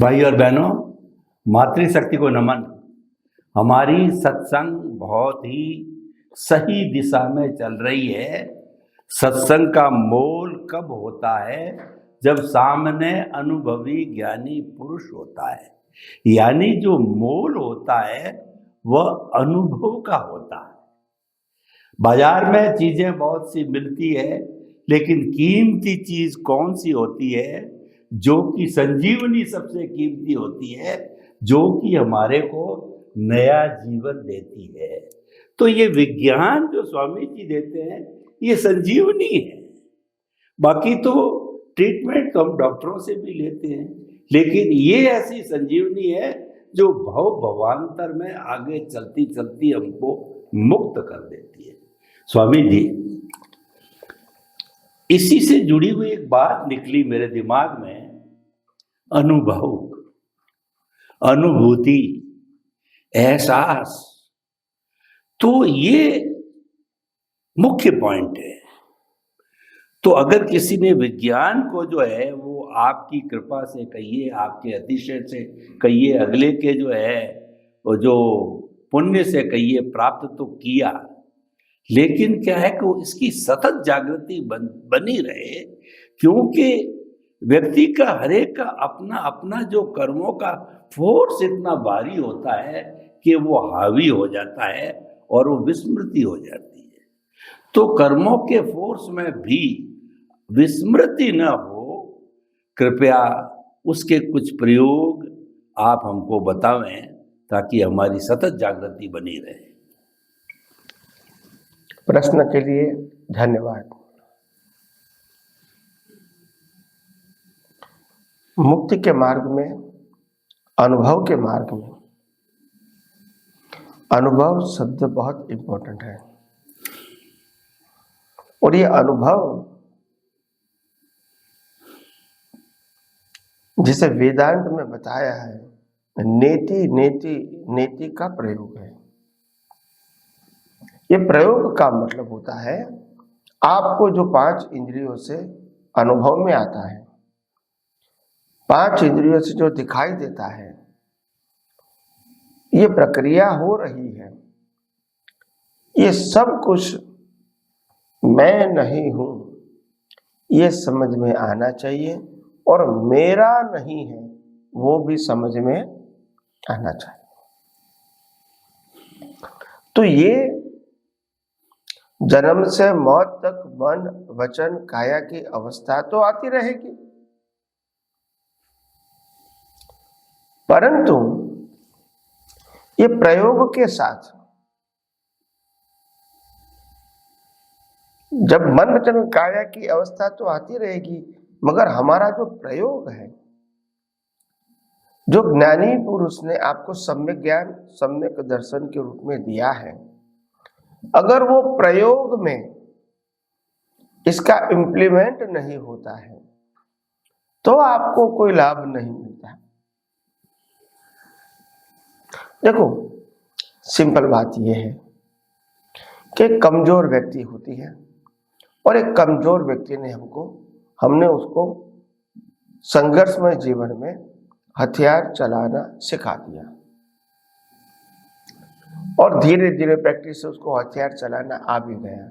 भाई और बहनों, मातृशक्ति को नमन। हमारी सत्संग बहुत ही सही दिशा में चल रही है। सत्संग का मोल कब होता है? जब सामने अनुभवी ज्ञानी पुरुष होता है। यानी जो मोल होता है वह अनुभव का होता है। बाजार में चीजें बहुत सी मिलती है, लेकिन कीमती चीज कौन सी होती है? जो कि संजीवनी सबसे कीमती होती है, जो कि हमारे को नया जीवन देती है। तो ये विज्ञान जो स्वामी जी देते हैं, ये संजीवनी है। बाकी तो ट्रीटमेंट तो हम डॉक्टरों से भी लेते हैं, लेकिन ये ऐसी संजीवनी है जो भव भवांतर में आगे चलती चलती हमको मुक्त कर देती है। स्वामी जी, इसी से जुड़ी हुई एक बात निकली मेरे दिमाग में। अनुभव, अनुभूति, एहसास, तो ये मुख्य पॉइंट है। तो अगर किसी ने विज्ञान को जो है वो आपकी कृपा से कहिए, आपके अतिशय से कहिए, अगले के जो है वो जो पुण्य से कहिए प्राप्त तो किया, लेकिन क्या है कि इसकी सतत जागृति बनी रहे, क्योंकि व्यक्ति का हरेक का अपना अपना जो कर्मों का फोर्स इतना भारी होता है कि वो हावी हो जाता है और वो विस्मृति हो जाती है। तो कर्मों के फोर्स में भी विस्मृति न हो, कृपया उसके कुछ प्रयोग आप हमको बतावें ताकि हमारी सतत जागृति बनी रहे। प्रश्न के लिए धन्यवाद। मुक्ति के मार्ग में, अनुभव के मार्ग में, अनुभव शब्द बहुत इंपॉर्टेंट है। और ये अनुभव जिसे वेदांत में बताया है, नेति नेति नेति का प्रयोग है। ये प्रयोग का मतलब होता है आपको जो 5 इंद्रियों से अनुभव में आता है, 5 इंद्रियों से जो दिखाई देता है, ये प्रक्रिया हो रही है, ये सब कुछ मैं नहीं हूं, ये समझ में आना चाहिए। और मेरा नहीं है वो भी समझ में आना चाहिए। तो ये जन्म से मौत तक मन वचन काया की अवस्था तो आती रहेगी, परंतु ये प्रयोग के साथ जब मन वचन काया की अवस्था तो आती रहेगी, मगर हमारा जो प्रयोग है, जो ज्ञानी पुरुष ने आपको सम्यक ज्ञान सम्यक दर्शन के रूप में दिया है, अगर वो प्रयोग में इसका इम्प्लीमेंट नहीं होता है तो आपको कोई लाभ नहीं मिलता। देखो, सिंपल बात यह है कि कमजोर व्यक्ति होती है और एक कमजोर व्यक्ति ने हमने उसको संघर्षमय जीवन में हथियार चलाना सिखा दिया और धीरे धीरे प्रैक्टिस से उसको हथियार चलाना आ भी गया,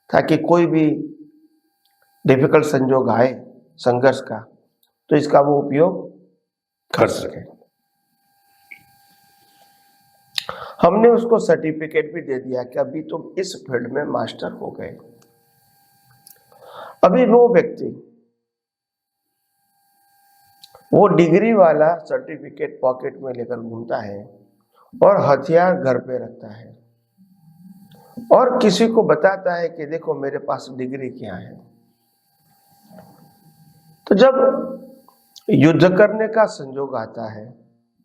ताकि कोई भी डिफिकल्ट संजोग आए संघर्ष का तो इसका वो उपयोग कर सके। हमने उसको सर्टिफिकेट भी दे दिया कि अभी तुम इस फील्ड में मास्टर हो गए। अभी वो व्यक्ति वो डिग्री वाला सर्टिफिकेट पॉकेट में लेकर घूमता है और हथियार घर पे रखता है और किसी को बताता है कि देखो मेरे पास डिग्री क्या है। तो जब युद्ध करने का संजोग आता है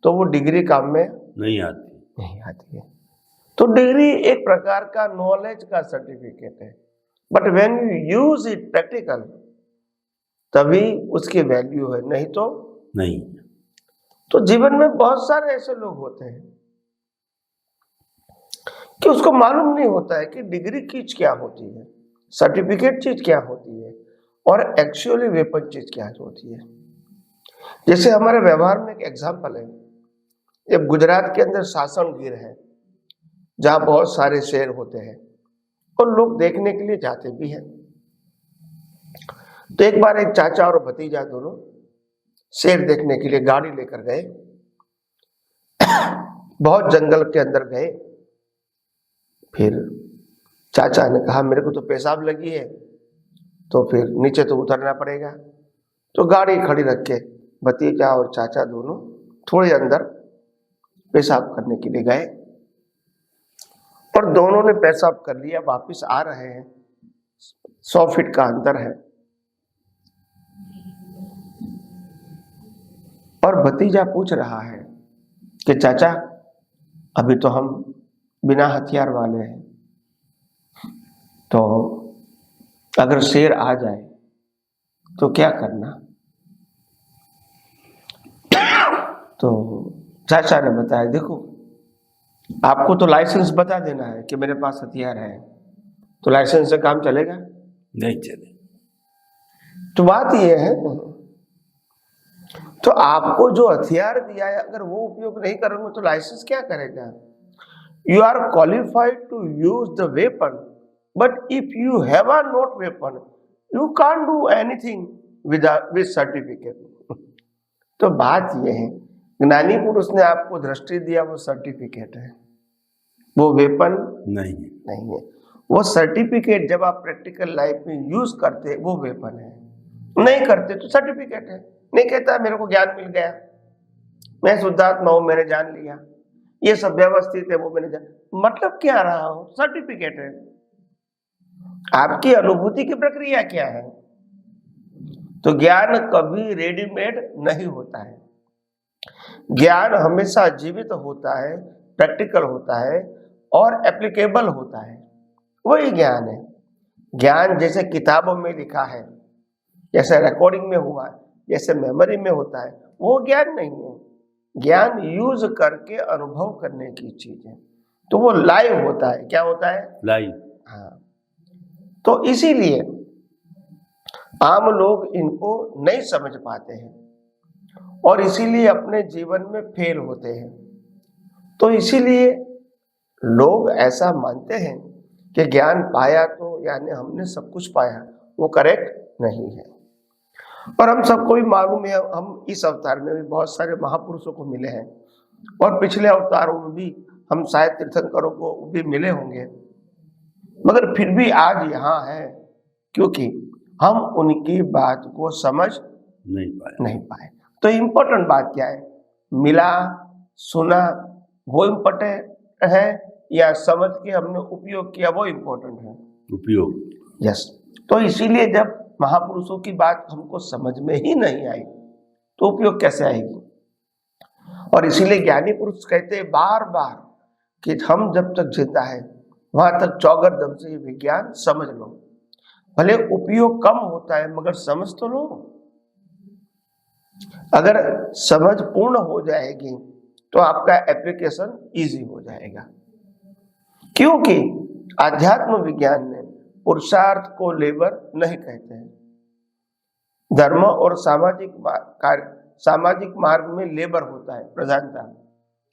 तो वो डिग्री काम में नहीं आती है। तो डिग्री एक प्रकार का नॉलेज का सर्टिफिकेट है, but when you use it practical तभी उसकी वैल्यू है, नहीं तो नहीं। तो जीवन में बहुत सारे ऐसे लोग होते हैं कि उसको मालूम नहीं होता है कि डिग्री चीज क्या होती है, सर्टिफिकेट चीज क्या होती है और एक्चुअली वेपन चीज क्या होती है। जैसे हमारे व्यवहार में एक एग्जाम्पल है, एक गुजरात के अंदर सासन गिर है जहां बहुत सारे शेर होते हैं और लोग देखने के लिए जाते भी हैं। तो एक बार एक चाचा और भतीजा दोनों शेर देखने के लिए गाड़ी लेकर गए, बहुत जंगल के अंदर गए। फिर चाचा ने कहा मेरे को तो पेशाब लगी है, तो फिर नीचे तो उतरना पड़ेगा। तो गाड़ी खड़ी रख के भतीजा और चाचा दोनों थोड़े अंदर पेशाब करने के लिए गए और दोनों ने पेशाब कर लिया। वापिस आ रहे हैं, 100 फीट का अंतर है और भतीजा पूछ रहा है कि चाचा अभी तो हम बिना हथियार वाले हैं, तो अगर शेर आ जाए तो क्या करना। तो चाचा ने बताया देखो आपको तो लाइसेंस बता देना है कि मेरे पास हथियार है, तो लाइसेंस से काम चलेगा नहीं चले। तो बात ये है, तो आपको जो हथियार दिया है अगर वो उपयोग नहीं करोगे तो लाइसेंस क्या करेगा। You are qualified to use the weapon, but if you have a not weapon you can't do anything with certificate. तो बात ये है, ज्ञानी पुरुष ने आपको दृष्टि दिया, वो सर्टिफिकेट है, वो वेपन नहीं है। वो सर्टिफिकेट जब आप प्रैक्टिकल लाइफ में यूज करते वो वेपन है, नहीं करते तो सर्टिफिकेट है। नहीं कहता मेरे को ज्ञान मिल गया, मैं शुद्धात्मा हूं, मैंने जान लिया, ये सब व्यवस्थित है, वो मैंने जान, मतलब क्या रहा हो, सर्टिफिकेट है। आपकी अनुभूति की प्रक्रिया क्या है। तो ज्ञान कभी रेडीमेड नहीं होता है, ज्ञान हमेशा जीवित होता है, प्रैक्टिकल होता है और एप्लीकेबल होता है, वही ज्ञान है। ज्ञान जैसे किताबों में लिखा है, जैसे रिकॉर्डिंग में हुआ है, जैसे मेमोरी में होता है, वो ज्ञान नहीं है। ज्ञान यूज करके अनुभव करने की चीज है, तो वो लाइव होता है। क्या होता है, लाइव। हाँ, तो इसीलिए आम लोग इनको नहीं समझ पाते हैं और इसीलिए अपने जीवन में फेल होते हैं। तो इसीलिए लोग ऐसा मानते हैं कि ज्ञान पाया तो यानी हमने सब कुछ पाया, वो करेक्ट नहीं है। और हम सबको भी मालूम है, हम इस अवतार में भी बहुत सारे महापुरुषों को मिले हैं और पिछले अवतारों में भी हम शायद तीर्थंकरों को भी मिले होंगे, मगर फिर भी आज यहाँ है क्योंकि हम उनकी बात को समझ नहीं पाए। तो इम्पोर्टेंट बात क्या है, मिला सुना वो इम्पोर्टेंट है या समझ के हमने उपयोग किया वो इम्पोर्टेंट है, उपयोग। यस। तो इसीलिए जब महापुरुषों की बात हमको समझ में ही नहीं आई तो उपयोग कैसे आएगी। और इसीलिए ज्ञानी पुरुष कहते हैं बार बार कि हम जब तक जिंदा है वहां तक चौगर दम से विज्ञान समझ लो, भले उपयोग कम होता है मगर समझ तो लो। अगर समझ पूर्ण हो जाएगी तो आपका एप्लीकेशन इजी हो जाएगा, क्योंकि आध्यात्म विज्ञान में पुरुषार्थ को लेबर नहीं कहते हैं। धर्म और सामाजिक मार्ग में लेबर होता है, प्रधानता।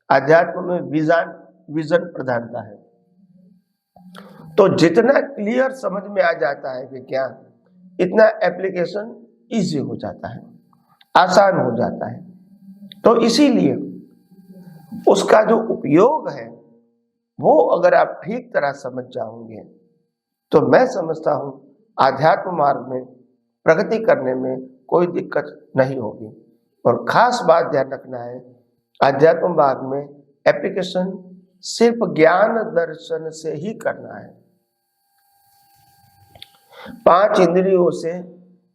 आध्यात्म में विजन प्रधानता है। तो जितना क्लियर समझ में आ जाता है विज्ञान, इतना एप्लीकेशन इजी हो जाता है, आसान हो जाता है। तो इसीलिए उसका जो उपयोग है वो अगर आप ठीक तरह समझ जाओगे तो मैं समझता हूं आध्यात्म मार्ग में प्रगति करने में कोई दिक्कत नहीं होगी। और खास बात ध्यान रखना है, आध्यात्म मार्ग में एप्लीकेशन सिर्फ ज्ञान दर्शन से ही करना है। 5 इंद्रियों से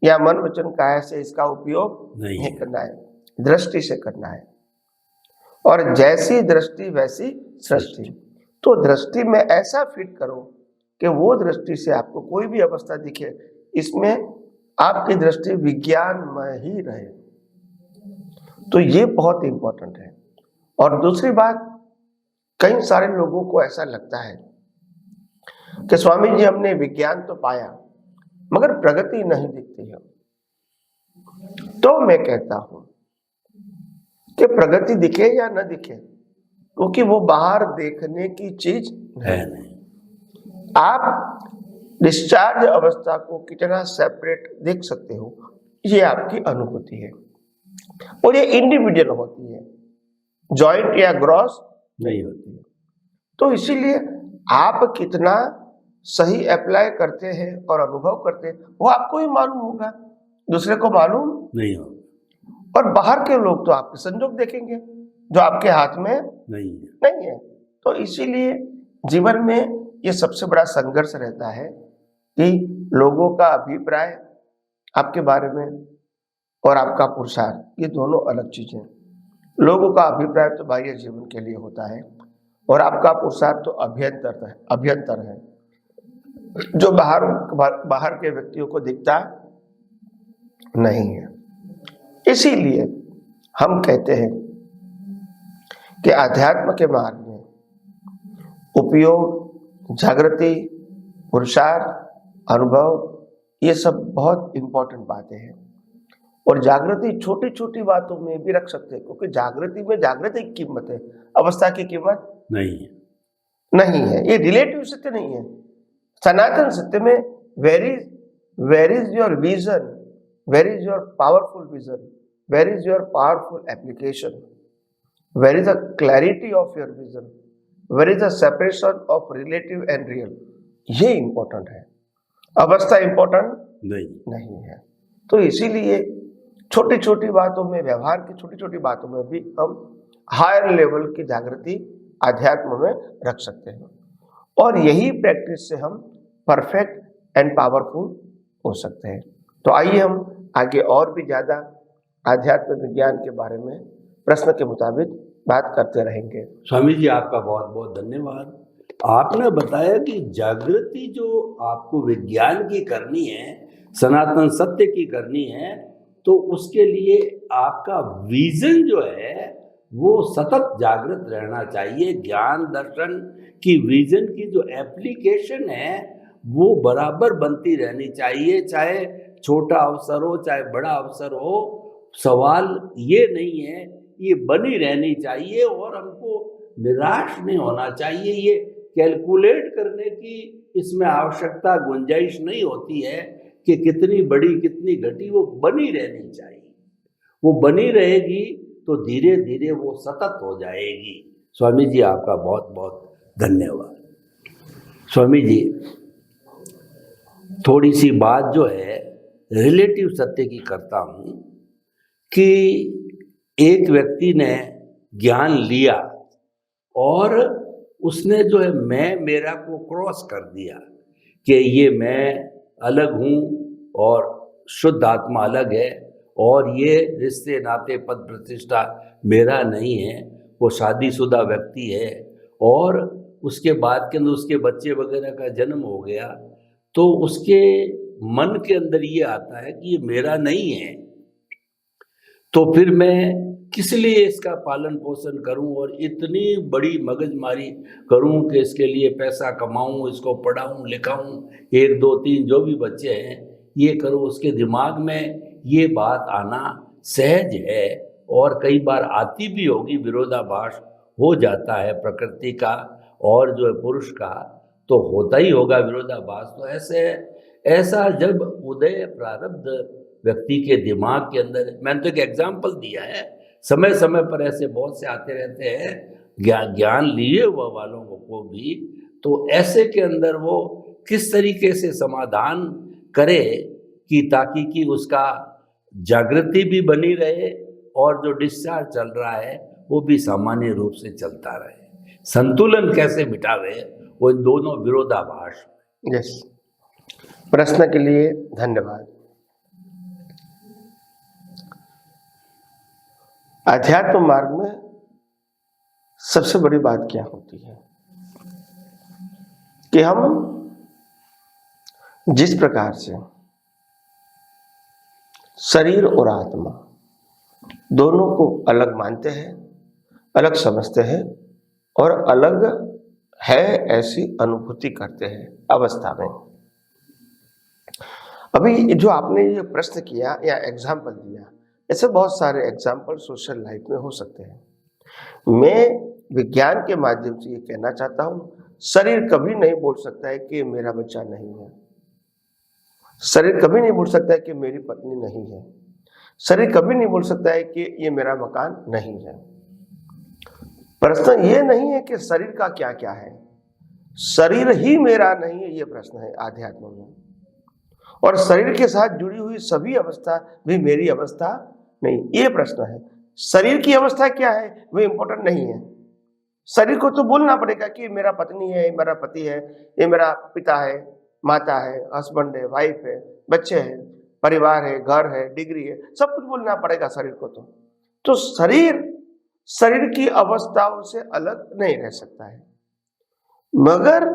या मन वचन काया से इसका उपयोग नहीं करना है, दृष्टि से करना है। और जैसी दृष्टि वैसी सृष्टि। तो दृष्टि में ऐसा फिट करो कि वो दृष्टि से आपको कोई भी अवस्था दिखे, इसमें आपकी दृष्टि विज्ञान में ही रहे। तो ये बहुत इंपॉर्टेंट है। और दूसरी बात, कई सारे लोगों को ऐसा लगता है कि स्वामी जी हमने विज्ञान तो पाया मगर प्रगति नहीं दिखती है। तो मैं कहता हूं कि प्रगति दिखे या न दिखे, क्योंकि वो बाहर देखने की चीज है नहीं। आप डिस्चार्ज अवस्था को कितना सेपरेट देख सकते हो, ये आपकी अनुभूति है और ये इंडिविजुअल होती है, जॉइंट या ग्रॉस नहीं होती है। तो इसीलिए आप कितना सही अप्लाई करते हैं और अनुभव करते हैं वो आपको ही मालूम होगा, दूसरे को मालूम नहीं होगा। और बाहर के लोग तो आपके संजोग देखेंगे जो आपके हाथ में नहीं है। तो इसीलिए जीवन में ये सबसे बड़ा संघर्ष रहता है कि लोगों का अभिप्राय आपके बारे में और आपका पुरुषार्थ ये दोनों अलग चीजें। लोगों का अभिप्राय तो बाह्य जीवन के लिए होता है और आपका पुरुषार्थ तो अभ्यंतर है जो बाहर के व्यक्तियों को दिखता नहीं है। इसीलिए हम कहते हैं कि अध्यात्म के मार्ग में उपयोग, जागृति, पुरुषार्थ, अनुभव ये सब बहुत इंपॉर्टेंट बातें हैं। और जागृति छोटी छोटी बातों में भी रख सकते हैं, क्योंकि जागृति में जागृति की कीमत है, अवस्था की कीमत नहीं है। ये रिलेटिव सत्य नहीं है। सनातन सत्य में where is your vision, where is your powerful vision, where is your powerful application, where is the clarity of your vision, where is the separation of relative and real. ये इंपॉर्टेंट है, अवस्था important नहीं है। तो इसीलिए छोटी छोटी बातों में, व्यवहार की छोटी छोटी बातों में भी हम हायर लेवल की जागृति आध्यात्म में रख सकते हैं और यही प्रैक्टिस से हम परफेक्ट एंड पावरफुल हो सकते हैं। तो आइए हम आगे और भी ज्यादा आध्यात्म विज्ञान के बारे में प्रश्न के मुताबिक बात करते रहेंगे। स्वामी जी आपका बहुत बहुत धन्यवाद। आपने बताया कि जागृति जो आपको विज्ञान की करनी है, सनातन सत्य की करनी है, तो उसके लिए आपका विजन जो है वो सतत जागृत रहना चाहिए। ज्ञान दर्शन की विजन की जो एप्लीकेशन है वो बराबर बनती रहनी चाहिए, चाहे छोटा अवसर हो चाहे बड़ा अवसर हो। सवाल ये नहीं है, ये बनी रहनी चाहिए और हमको निराश नहीं होना चाहिए। ये कैलकुलेट करने की इसमें आवश्यकता, गुंजाइश नहीं होती है कि कितनी बड़ी कितनी घटी, वो बनी रहनी चाहिए। वो बनी रहेगी तो धीरे धीरे वो सतत हो जाएगी। स्वामी जी आपका बहुत बहुत धन्यवाद। स्वामी जी थोड़ी सी बात जो है रिलेटिव सत्य की करता हूँ कि एक व्यक्ति ने ज्ञान लिया और उसने जो है मैं मेरा को क्रॉस कर दिया कि ये मैं अलग हूँ और शुद्ध आत्मा अलग है और ये रिश्ते नाते पद प्रतिष्ठा मेरा नहीं है। वो शादीशुदा व्यक्ति है और उसके बाद के अंदर उसके बच्चे वगैरह का जन्म हो गया, तो उसके मन के अंदर ये आता है कि ये मेरा नहीं है, तो फिर मैं किस लिए इसका पालन पोषण करूं और इतनी बड़ी मगजमारी करूं कि इसके लिए पैसा कमाऊं, इसको पढ़ाऊं लिखाऊं, 1 2 3 जो भी बच्चे हैं ये करूं। उसके दिमाग में ये बात आना सहज है और कई बार आती भी होगी, विरोधाभास हो जाता है प्रकृति का और जो है पुरुष का, तो होता ही होगा विरोधाभास। तो ऐसा जब उदय प्रारब्ध व्यक्ति के दिमाग के अंदर, मैंने तो एक एग्जाम्पल दिया है, समय समय पर ऐसे बहुत से आते रहते हैं ज्ञान लिए हुआ वालों को भी, तो ऐसे के अंदर वो किस तरीके से समाधान करे कि ताकि कि उसका जागृति भी बनी रहे और जो डिस्चार्ज चल रहा है वो भी सामान्य रूप से चलता रहे। संतुलन कैसे बिठावे वो इन दोनों विरोधाभास। यस, प्रश्न के लिए धन्यवाद। अध्यात्म मार्ग में सबसे बड़ी बात क्या होती है कि हम जिस प्रकार से शरीर और आत्मा दोनों को अलग मानते हैं, अलग समझते हैं और अलग है ऐसी अनुभूति करते हैं अवस्था में। अभी जो आपने ये प्रश्न किया या एग्जाम्पल दिया, ऐसे बहुत सारे एग्जाम्पल सोशल लाइफ में हो सकते हैं। मैं विज्ञान के माध्यम से ये कहना चाहता हूँ, शरीर कभी नहीं बोल सकता है कि मेरा बच्चा नहीं है। शरीर कभी नहीं बोल सकता है कि मेरी पत्नी नहीं है। शरीर कभी नहीं बोल सकता है कि ये मेरा मकान नहीं है। प्रश्न ये नहीं है कि शरीर का क्या क्या है, शरीर ही मेरा नहीं है, ये प्रश्न है आध्यात्म में। और शरीर के साथ जुड़ी हुई सभी अवस्था भी मेरी अवस्था नहीं, ये प्रश्न है। शरीर की अवस्था क्या है वो इंपॉर्टेंट नहीं है। शरीर को तो बोलना पड़ेगा कि मेरा पत्नी है, मेरा पति है, ये मेरा पिता है, माता है, हस्बैंड है, वाइफ है, बच्चे हैं, परिवार है, घर है, डिग्री है, सब कुछ बोलना पड़ेगा शरीर को। तो शरीर की अवस्थाओं से अलग नहीं रह सकता है। मगर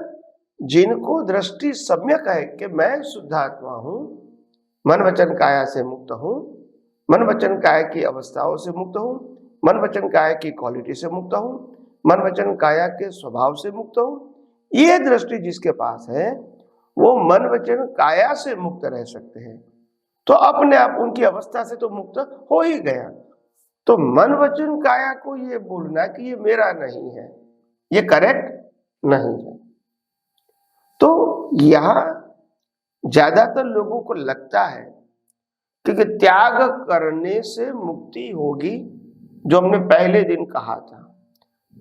जिनको दृष्टि सम्यक है कि मैं शुद्धात्मा हूं, मन वचन काया से मुक्त हूं, मन वचन काया की अवस्थाओं से मुक्त हूं, मन वचन काया की क्वालिटी से मुक्त हूं, मन वचन काया के स्वभाव से मुक्त हूं, ये दृष्टि जिसके पास है वो मन वचन काया से मुक्त रह सकते हैं। तो अपने आप उनकी अवस्था से तो मुक्त हो ही गया। तो मन वचन काया को ये बोलना कि ये मेरा नहीं है, ये करेक्ट नहीं है। तो यहां ज्यादातर लोगों को लगता है कि त्याग करने से मुक्ति होगी, जो हमने पहले दिन कहा था,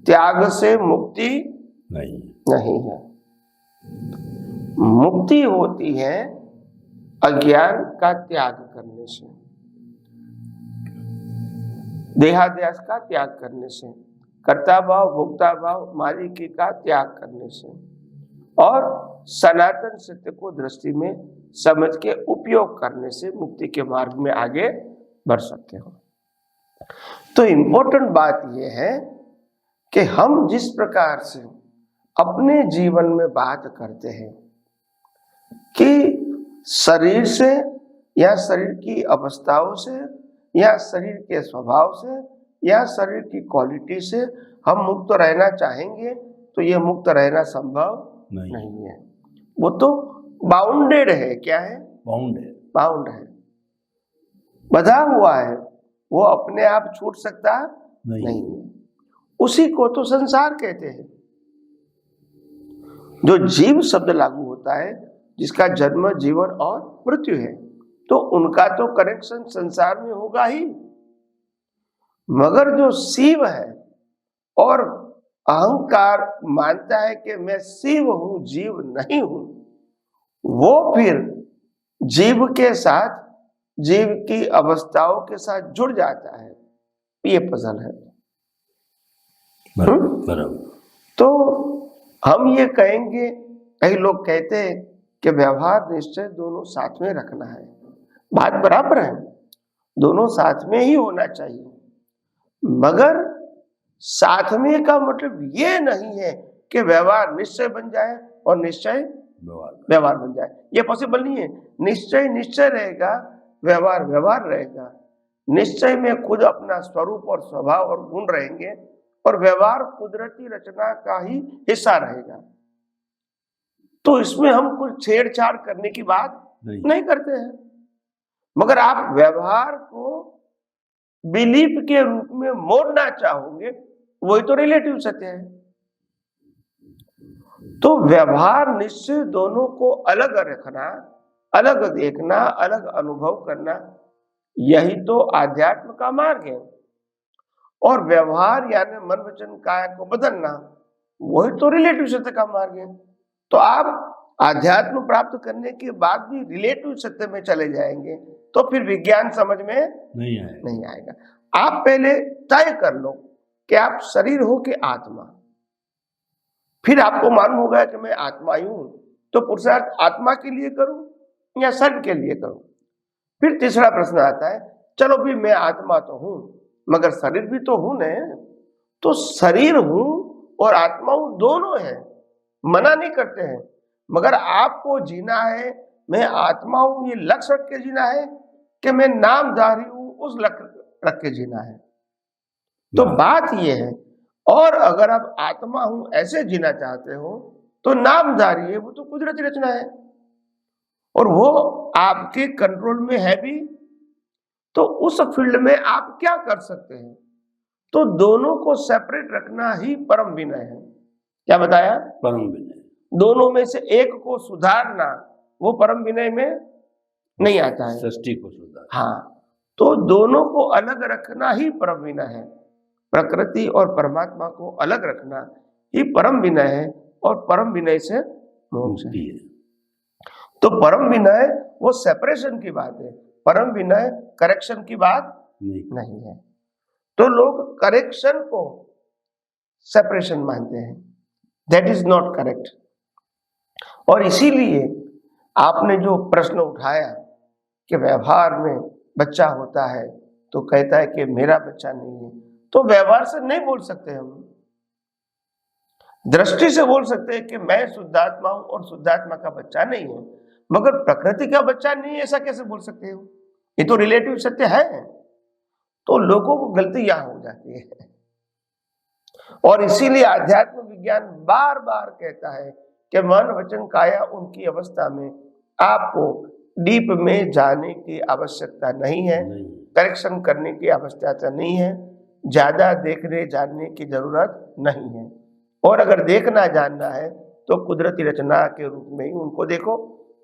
त्याग से मुक्ति नहीं है। मुक्ति होती है अज्ञान का त्याग करने से, देहाध्यास का त्याग करने से, कर्ता भाव भोक्ता भाव मालिकी का त्याग करने से, और सनातन सत्य को दृष्टि में समझ के उपयोग करने से मुक्ति के मार्ग में आगे बढ़ सकते हो। तो इम्पोर्टेंट बात यह है कि हम जिस प्रकार से अपने जीवन में बात करते हैं कि शरीर से या शरीर की अवस्थाओं से या शरीर के स्वभाव से या शरीर की क्वालिटी से हम मुक्त रहना चाहेंगे, तो ये मुक्त रहना संभव नहीं है। वो तो बाउंडेड है। क्या है? बाउंड है, बंधा हुआ है, वो अपने आप छूट सकता नहीं है। उसी को तो संसार कहते हैं। जो जीव शब्द लागू होता है, जिसका जन्म जीवन और मृत्यु है, तो उनका तो कनेक्शन संसार में होगा ही। मगर जो शिव है और अहंकार मानता है कि मैं शिव हूं, जीव नहीं हूं, वो फिर जीव के साथ, जीव की अवस्थाओं के साथ जुड़ जाता है। ये पजल है। तो हम ये कहेंगे, कई लोग कहते हैं कि व्यवहार निश्चय दोनों साथ में रखना है। बात बराबर है, दोनों साथ में ही होना चाहिए। मगर साथ में का मतलब ये नहीं है कि व्यवहार निश्चय बन जाए और निश्चय व्यवहार बन जाए। ये पॉसिबल नहीं है। निश्चय निश्चय रहेगा, व्यवहार व्यवहार रहेगा। निश्चय में खुद अपना स्वरूप और स्वभाव और गुण रहेंगे, और व्यवहार कुदरती रचना का ही हिस्सा रहेगा। तो इसमें हम कुछ छेड़छाड़ करने की बात नहीं करते हैं। मगर आप व्यवहार को बिलीफ के रूप में मोड़ना चाहोगे, वही तो रिलेटिव सत्य है। तो व्यवहार निश्चय दोनों को अलग रखना, अलग देखना, अलग अनुभव करना, यही तो आध्यात्म का मार्ग है। और व्यवहार यानी मन वचन काया को बदलना, वही तो रिलेटिव सत्य का मार्ग है। तो आप आध्यात्म प्राप्त करने के बाद भी रिलेटिव सत्य में चले जाएंगे, तो फिर विज्ञान समझ में नहीं आएगा। आप पहले तय कर लो कि आप शरीर हो कि आत्मा। फिर आपको मालूम होगा कि मैं आत्मा ही हूं, तो पुरुषार्थ आत्मा के लिए करूं या शरीर के लिए करूं। फिर तीसरा प्रश्न आता है, चलो भी मैं आत्मा तो हूं, मगर शरीर भी तो हूं न। तो शरीर हूं और आत्मा हूं, दोनों है, मना नहीं करते हैं। मगर आपको जीना है, मैं आत्मा हूं ये लक्ष्य रख के जीना है कि मैं नामधारी हूं उस लक्ष्य रख के जीना है। तो बात यह है। और अगर आप आत्मा हूं ऐसे जीना चाहते हो तो नामधारी है, वो तो कुदरती रचना है और वो आपके कंट्रोल में है भी। तो उस फील्ड में आप क्या कर सकते हैं? तो दोनों को सेपरेट रखना ही परम विनय है। क्या बताया? परम विनय। दोनों में से एक को सुधारना वो परम विनय में नहीं आता है। सृष्टि को सुधार। हाँ, तो दोनों को अलग रखना ही परम विनय है। प्रकृति और परमात्मा को अलग रखना ही परम विनय है, और परम विनय से मोक्ष है। तो परम विनय वो सेपरेशन की बात है, परम विनय करेक्शन की बात नहीं है। तो लोग करेक्शन को सेपरेशन मानते हैं, दैट इज नॉट करेक्ट। और इसीलिए आपने जो प्रश्न उठाया कि व्यवहार में बच्चा होता है तो कहता है कि मेरा बच्चा नहीं है, तो व्यवहार से नहीं बोल सकते हम, दृष्टि से बोल सकते हैं कि मैं शुद्धात्मा हूं और शुद्धात्मा का बच्चा नहीं है, मगर प्रकृति का बच्चा नहीं है ऐसा कैसे बोल सकते हो? ये तो रिलेटिव सत्य है। तो लोगों को गलती यहां हो जाती है, और इसीलिए आध्यात्म विज्ञान बार बार कहता है कि मन वचन काया उनकी अवस्था में आपको डीप में जाने की आवश्यकता नहीं है, करेक्शन करने की आवश्यकता नहीं है, ज्यादा देखने जानने की जरूरत नहीं है। और अगर देखना जानना है तो कुदरती रचना के रूप में ही उनको देखो,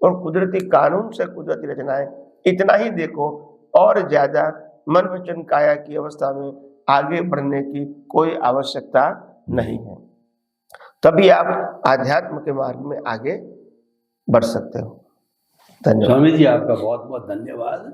और कुदरती कानून से कुदरती रचनाएं इतना ही देखो, और ज्यादा मन वचन काया की अवस्था में आगे बढ़ने की कोई आवश्यकता नहीं है। तभी आप अध्यात्म के मार्ग में आगे बढ़ सकते हो। धन्यवाद स्वामी जी, आपका बहुत बहुत धन्यवाद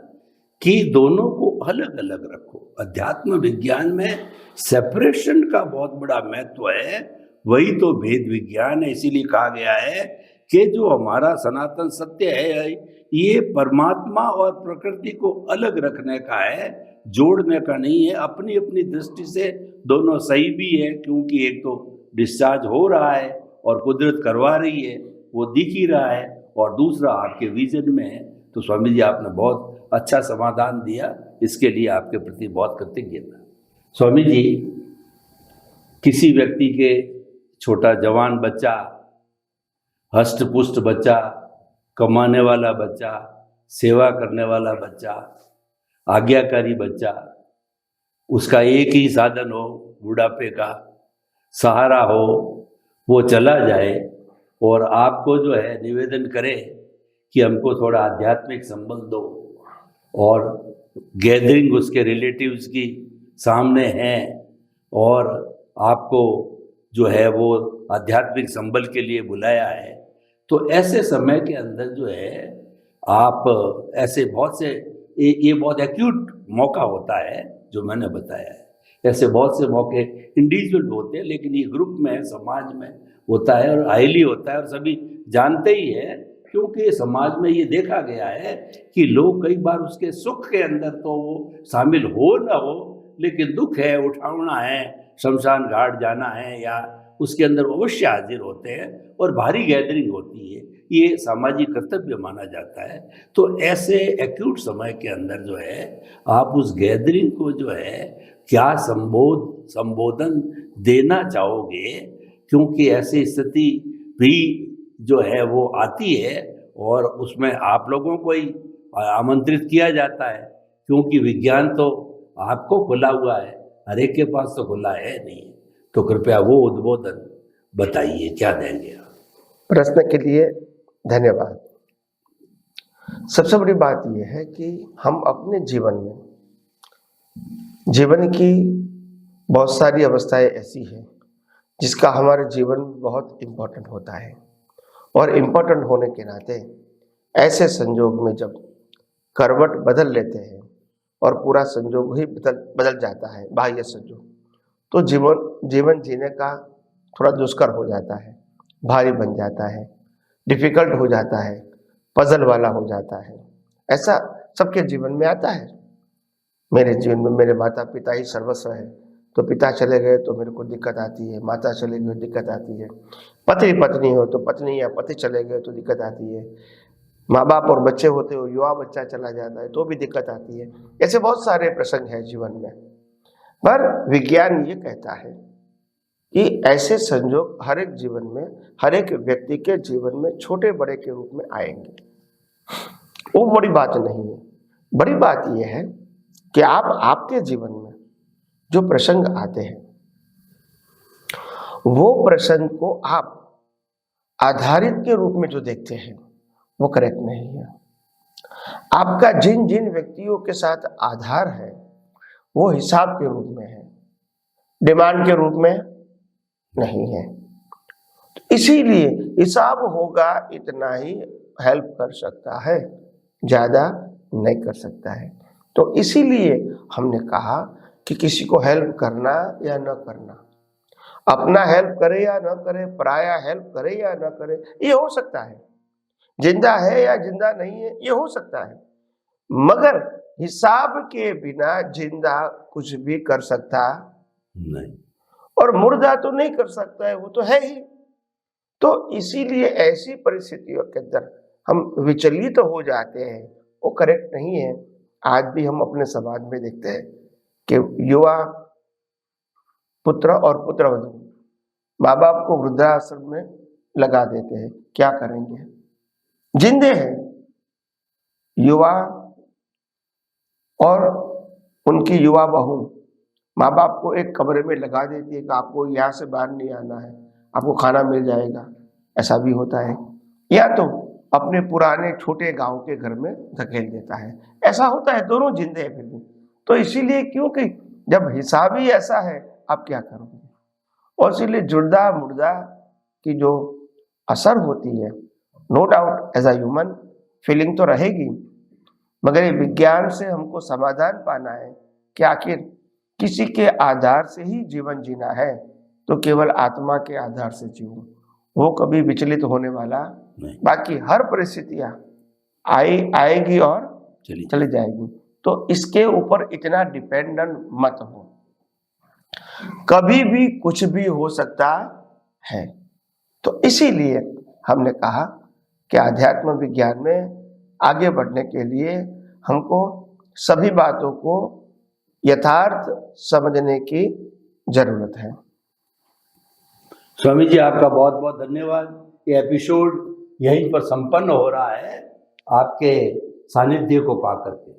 कि दोनों को अलग अलग रखो। अध्यात्म विज्ञान में सेपरेशन का बहुत बड़ा महत्व है, वही तो भेद विज्ञान है। इसीलिए कहा गया है कि जो हमारा सनातन सत्य है ये परमात्मा और प्रकृति को अलग रखने का है, जोड़ने का नहीं है। अपनी अपनी दृष्टि से दोनों सही भी है, क्योंकि एक तो डिस्चार्ज हो रहा है और कुदरत करवा रही है, वो दिख ही रहा है, और दूसरा आपके विजन में है। तो स्वामी जी, आपने बहुत अच्छा समाधान दिया, इसके लिए आपके प्रति बहुत कृतज्ञता। स्वामी जी, किसी व्यक्ति के छोटा जवान बच्चा, हष्ट पुष्ट बच्चा, कमाने वाला बच्चा, सेवा करने वाला बच्चा, आज्ञाकारी बच्चा, उसका एक ही साधन हो बुढ़ापे का, सहारा हो, वो चला जाए और आपको जो है निवेदन करे कि हमको थोड़ा आध्यात्मिक संबल दो, और गैदरिंग उसके रिलेटिव्स की सामने है, और आपको जो है वो आध्यात्मिक संबल के लिए बुलाया है, तो ऐसे समय के अंदर जो है आप ऐसे बहुत से ये बहुत एक्यूट मौका होता है जो मैंने बताया है। ऐसे बहुत से मौके इंडिविजुअल होते हैं, लेकिन ये ग्रुप में, समाज में होता है, और हाईली होता है, और सभी जानते ही है, क्योंकि समाज में ये देखा गया है कि लोग कई बार उसके सुख के अंदर तो वो शामिल हो ना हो, लेकिन दुख है, उठाना है, शमशान घाट जाना है, या उसके अंदर अवश्य हाजिर होते हैं, और भारी गैदरिंग होती है, ये सामाजिक कर्तव्य माना जाता है। तो ऐसे एक्यूट समय के अंदर जो है आप उस गैदरिंग को जो है क्या संबोधन देना चाहोगे, क्योंकि ऐसी स्थिति भी जो है वो आती है, और उसमें आप लोगों को ही आमंत्रित किया जाता है, क्योंकि विज्ञान तो आपको खुला हुआ है, हर एक के पास तो खुला है नहीं। तो कृपया वो उद्बोधन बताइए, क्या देंगे आप? प्रश्न के लिए धन्यवाद। सबसे बड़ी बात यह है कि हम अपने जीवन की बहुत सारी अवस्थाएं ऐसी हैं जिसका हमारे जीवन में बहुत इम्पोर्टेंट होता है, और इम्पोर्टेंट होने के नाते ऐसे संजोग में जब करवट बदल लेते हैं और पूरा संजोग ही बदल जाता है, बाह्य संजोग, तो जीवन जीने का थोड़ा दुष्कर हो जाता है, भारी बन जाता है, डिफिकल्ट हो जाता है, पजल वाला हो जाता है। ऐसा सबके जीवन में आता है। मेरे जीवन में मेरे माता पिता ही सर्वस्व है, तो पिता चले गए तो मेरे को दिक्कत आती है, माता चले गए दिक्कत आती है, पति पत्नी हो तो पत्नी या पति चले गए तो दिक्कत आती है, माँ बाप और बच्चे होते हो, युवा बच्चा चला जाता है तो भी दिक्कत आती है। ऐसे बहुत सारे प्रसंग हैं जीवन में, पर विज्ञान ये कहता है कि ऐसे संजोग हर एक जीवन में, हर एक व्यक्ति के जीवन में छोटे बड़े के रूप में आएंगे। वो बड़ी बात नहीं है। बड़ी बात यह है कि आपके जीवन में जो प्रसंग आते हैं वो प्रसंग को आप आधारित के रूप में जो देखते हैं वो करेक्ट नहीं है। आपका जिन जिन व्यक्तियों के साथ आधार है वो हिसाब के रूप में है, डिमांड के रूप में नहीं है। तो इसीलिए हिसाब होगा इतना ही हेल्प कर सकता है, ज्यादा नहीं कर सकता है। तो इसीलिए हमने कहा कि किसी को हेल्प करना या न करना, अपना हेल्प करे या न करे, पराया हेल्प करे या न करे, ये हो सकता है। जिंदा है या जिंदा नहीं है ये हो सकता है, मगर हिसाब के बिना जिंदा कुछ भी कर सकता नहीं, और मुर्दा तो नहीं कर सकता है, वो तो है ही। तो इसीलिए ऐसी परिस्थितियों के अंदर हम विचलित हो जाते हैं, वो करेक्ट नहीं है। आज भी हम अपने समाज में देखते हैं कि युवा पुत्र और पुत्रवधू माँ बाप को वृद्धाश्रम में लगा देते हैं। क्या करेंगे? जिंदे हैं युवा और उनकी युवा बहू माँ बाप को एक कमरे में लगा देती है कि आपको यहाँ से बाहर नहीं आना है, आपको खाना मिल जाएगा, ऐसा भी होता है। या तो अपने पुराने छोटे गांव के घर में धकेल देता है, ऐसा होता है। दोनों जिंदे हैं फिर भी। तो इसीलिए क्योंकि जब हिसाब ही ऐसा है, आप क्या करोगे? और इसीलिए जुर्दा मुर्दा की जो असर होती है, no doubt as a human feeling तो रहेगी, मगर ये विज्ञान से हमको समाधान पाना है कि आखिर किसी के आधार से ही जीवन जीना है तो केवल आत्मा के आधार से जीवो, वो कभी विचलित होने वाला नहीं। बाकी हर परिस्थितियां आएगी और चली जाएगी। तो इसके ऊपर इतना डिपेंडेंट मत हो, कभी भी कुछ भी हो सकता है। तो इसीलिए हमने कहा कि आध्यात्म विज्ञान में आगे बढ़ने के लिए हमको सभी बातों को यथार्थ समझने की जरूरत है। स्वामी जी आपका बहुत बहुत धन्यवाद। ये एपिसोड यहीं पर संपन्न हो रहा है आपके सानिध्य को पाकर के।